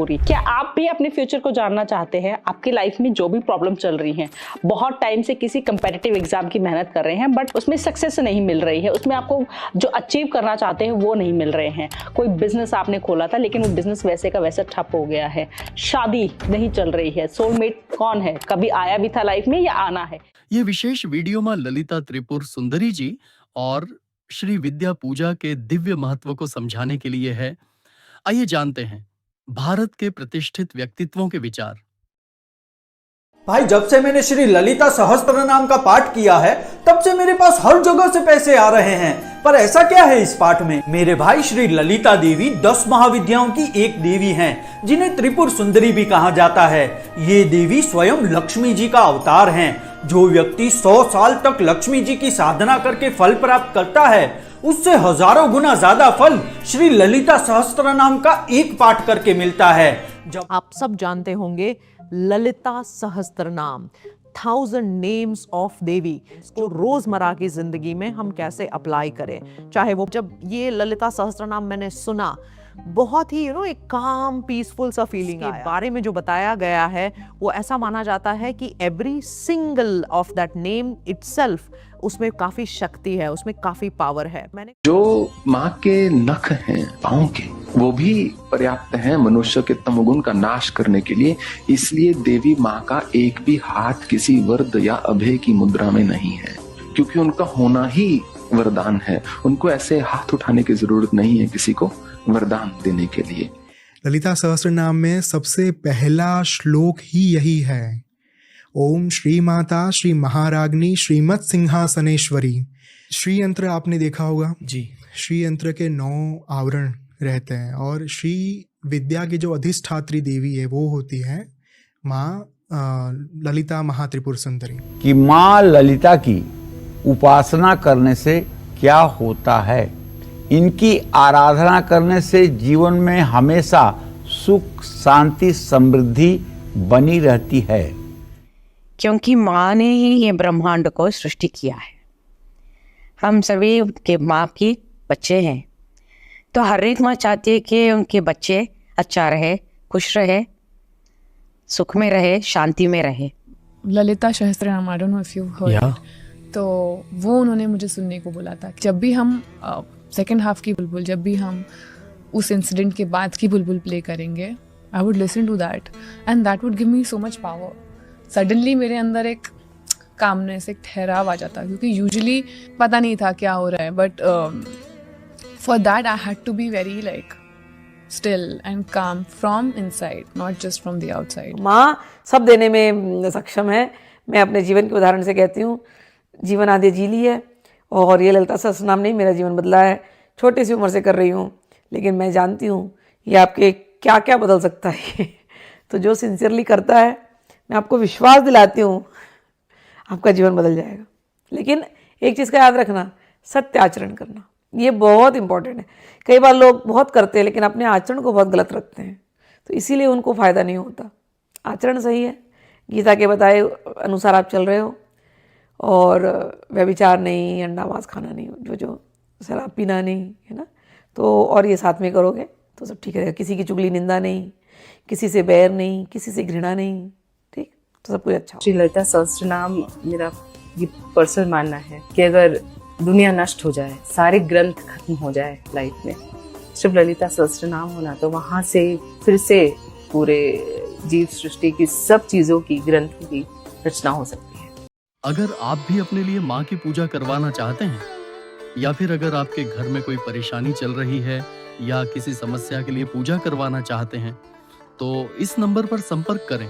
क्या आप भी अपने फ्यूचर को जानना चाहते हैं? आपकी लाइफ में जो भी प्रॉब्लम चल रही है, बहुत टाइम से किसी कंपेटिटिव एग्जाम की मेहनत कर रहे हैं बट उसमें सक्सेस नहीं मिल रही है, उसमें आपको जो अचीव करना चाहते हैं वो नहीं मिल रहे हैं। कोई बिजनेस आपने खोला था लेकिन वो बिजनेस वैसे का वैसा ठप हो गया है, शादी नहीं चल रही है, सोलमेट कौन है, कभी आया भी था लाइफ में या आना है। ये विशेष वीडियो मां ललिता त्रिपुर सुंदरी जी और श्री विद्या पूजा के दिव्य महत्व को समझाने के लिए है। आइए जानते हैं भारत के प्रतिष्ठित व्यक्तित्वों के विचार। भाई, जब से मैंने श्री ललिता सहस्त्र नाम का पाठ किया है तब से मेरे पास हर जगह से पैसे आ रहे हैं। पर ऐसा क्या है इस पाठ में? मेरे भाई, श्री ललिता देवी 10 महाविद्याओं की एक देवी हैं, जिन्हें त्रिपुर सुंदरी भी कहा जाता है। ये देवी स्वयं लक्ष्मी जी का अवतार हैं। जो व्यक्ति 100 साल तक लक्ष्मी जी की साधना करके फल प्राप्त करता है, उससे हजारों गुना ज्यादा फल श्री ललिता सहस्त्र नाम का एक पाठ करके मिलता है। जब आप सब जानते होंगे ललिता सहस्त्रनाम, 1000 नेम्स ऑफ देवी, इसको रोजमर्रा की जिंदगी में हम कैसे अप्लाई करें। चाहे वो, जब ये ललिता सहस्त्रनाम मैंने सुना, बहुत ही एक काम पीसफुल सा फीलिंग आया। बारे में जो बताया गया है वो ऐसा माना जाता है कि every single of that name itself, उसमें काफी शक्ति है, उसमें काफी पावर है। मैंने जो माँ के नख हैं पाँव के, वो भी पर्याप्त हैं मनुष्य के तमोगुण का नाश करने के लिए। इसलिए देवी माँ का एक भी हाथ किसी वरद या अभय की मुद्रा में नहीं है, क्योंकि उनका होना ही वरदान है। उनको ऐसे हाथ उठाने की जरूरत नहीं है किसी को वरदान देने के लिए। ललिता सहस्त्र नाम में सबसे पहला श्लोक ही यही है, ओम श्री माता श्री महाराग्नी श्रीमत् सिंहासनेश्वरी। श्री यंत्र आपने देखा होगा जी। श्री यंत्र के 9 आवरण रहते हैं और श्री विद्या की जो अधिष्ठात्री देवी है वो होती है माँ ललिता महात्रिपुर सुंदरी। कि माँ ललिता की उपासना करने से क्या होता है? इनकी आराधना करने से जीवन में हमेशा सुख शांति समृद्धि बनी रहती है, क्योंकि माँ ने ही ये ब्रह्मांड को सृष्टि किया है। हम सभी उनके माँ के बच्चे हैं, तो हर एक माँ चाहती है कि उनके बच्चे अच्छा रहे, खुश रहे, सुख में रहे, शांति में रहे। Lalita Sahasranama, I don't know if you heard, तो वो उन्होंने मुझे सुनने को बोला था। जब भी हम सेकेंड हाफ की बुलबुल, जब भी हम उस इंसिडेंट के बाद की बुलबुल प्ले करेंगे, I would listen to that and that would give me so much power. Suddenly मेरे अंदर एक कामनेस, एक ठहराव आ जाता, क्योंकि यूजुअली पता नहीं था क्या हो रहा है, but for that I had to be very like still and calm from inside, not just from the outside. माँ सब देने में सक्षम है। मैं अपने जीवन के उदाहरण से कहती हूँ, जीवन आधे जी ली है और ये ललिता सहस्त्रनाम ने मेरा जीवन बदला है। छोटी सी उम्र से कर रही हूँ, लेकिन मैं जानती हूँ ये आपके क्या क्या बदल सकता है। तो जो सिंसियरली करता है, मैं आपको विश्वास दिलाती हूँ आपका जीवन बदल जाएगा। लेकिन एक चीज़ का याद रखना, सत्य आचरण करना, ये बहुत इंपॉर्टेंट है। कई बार लोग बहुत करते हैं लेकिन अपने आचरण को बहुत गलत रखते हैं, तो इसीलिए उनको फ़ायदा नहीं होता। आचरण सही है, गीता के बताए अनुसार आप चल रहे हो, और व्यभिचार नहीं, अंडा मांस खाना नहीं, जो शराब पीना नहीं, है ना, तो और ये साथ में करोगे तो सब ठीक रहेगा। किसी की चुगली निंदा नहीं, किसी से बैर नहीं, किसी से घृणा नहीं, ठीक, तो सब कुछ अच्छा। श्री ललिता सहस्त्रनाम मेरा ये पर्सनल मानना है कि अगर दुनिया नष्ट हो जाए, सारे ग्रंथ खत्म हो जाए लाइफ में, सिर्फ ललिता सहस्त्रनाम होना, तो वहाँ से फिर से पूरे जीव सृष्टि की सब चीज़ों की, ग्रंथों की रचना हो सकती है। अगर आप भी अपने लिए माँ की पूजा करवाना चाहते हैं, या फिर अगर आपके घर में कोई परेशानी चल रही है या किसी समस्या के लिए पूजा करवाना चाहते हैं, तो इस नंबर पर संपर्क करें।